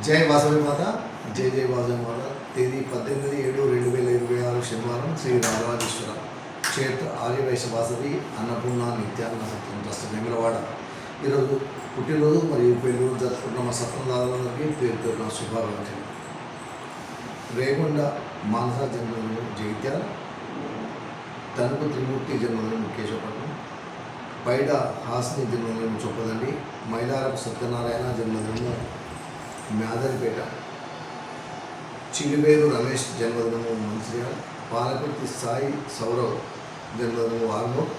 జై వాసవి మాత, జై జై వాసవి మాత. తేదీ 18/7/2026 శనివారం. శ్రీ రాజరాజేశ్వర క్షేత్ర ఆర్యవైశ్య వాసవి అన్నపూర్ణ నిత్యాన్న సత్యం ట్రస్ట్ వేములవాడ ఈరోజు పుట్టినరోజు మరియు పెళ్ళిరోజు జరుపుకుంటున్న మా సత్యందారులందరికీ పేరు పేరున శుభాకాంక్షలు. రేగొండ మానస జన్మదినం జగిత్యాల, తణుకు త్రిమూర్తి జన్మదినం కేశవపట్నం, పైడ హాస్ని జన్మదినం చొప్పదండి, మైలారపు సత్యనారాయణ జన్మదినం మేదరిపేట, చిలివేరు రమేష్ జన్మదినము మంచిర్యాల, పాలకుర్తి సాయి సౌరవ్ జన్మదినము ఆర్మూర్,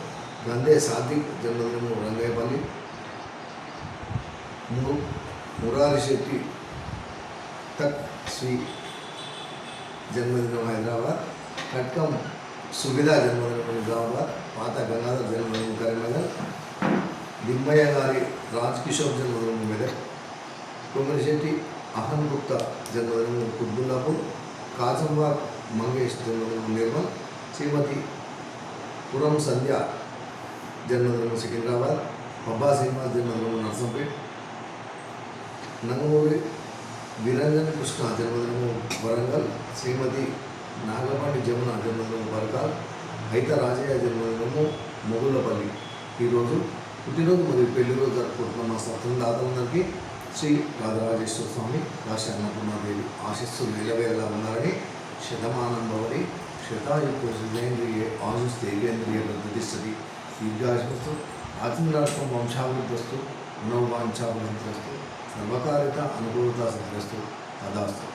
గందే సాదిక్ జన్మదినము రంగయ్యపల్లి, మురారి శెట్టి తక్ శ్రీ జన్మదినం హైదరాబాద్, కట్కం సువిధా జన్మదినం నిజామాబాద్, పాత గంగాధర్ జన్మదినం కరీంనగర్, దిమ్మయ్య గారి రాజ్ కిషోర్ జన్మదినం మెదక్, కొమరిశెట్టి అహన్ గుప్తా జన్మదినం కుత్బుల్లాపూర్, కాజంబాగ్ మంగేష్ జన్మదినం నిర్మల్, శ్రీమతి పురం సంధ్య జన్మదినం సికింద్రాబాద్, పబ్బా శ్రీనివాస్ జన్మదినం నర్సంపేట్, నంగమూరి వీరంజన్ కృష్ణ జన్మదినము వరంగల్, శ్రీమతి నాగపండి జమున జన్మదినము వరకాల్, హైత రాజయ్య జన్మదినము మొగుళ్ళపల్లి. ఈరోజు పుట్టినరోజు మరియు పెళ్లిరోజు జరుపుకుంటున్న మా సత్యందాతలందరికీ శ్రీ రాజరాజేశ్వర స్వామి కాశీ అన్నపూర్ణాదేవి ఆశీస్సులు నిలవేలా ఉన్నారని, శతమానం భవని శతాయుక్త శుద్ధేంద్రియ ఆశుస్ దేవేంద్రియ ప్రతిష్టతి దీర్ఘాశిస్తూ ఆత్మరాష్ట్రం వంశాభివృద్ధిస్తూ మనోవాంఛాభివృద్ధిస్తూ సర్వకారిత అనుకూలత సిద్ధిస్తూ తదాస్తు.